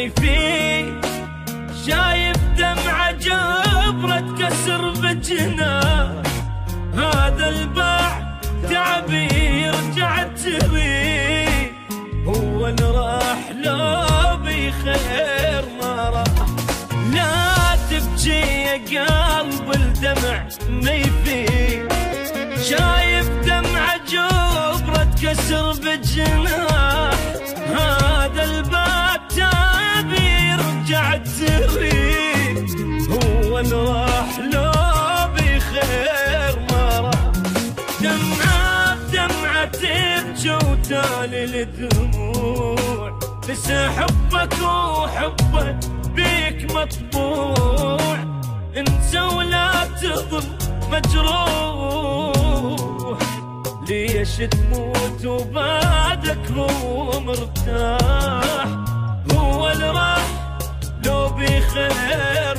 ما فيه، شايف دمعة جبرة تكسر بجناح، هذا الباع تعبي يرجع تري، هو اللي راح لو بخير ما راح. لا تبكي يا قلب الدمع ما يفيد، شايف دمعة جبرة تكسر بجناح، هذا الباب تابي يرجع تري، هو اللي راح لو بخير ما راح. دمعة بدمعة تبكي وتالي الدموع، لسه حبك وحبك بيك مطبوع، انسى ولا تظل مجروح، ليش تموت وبعدك هو مرتاح، هو اللي راح لو بخير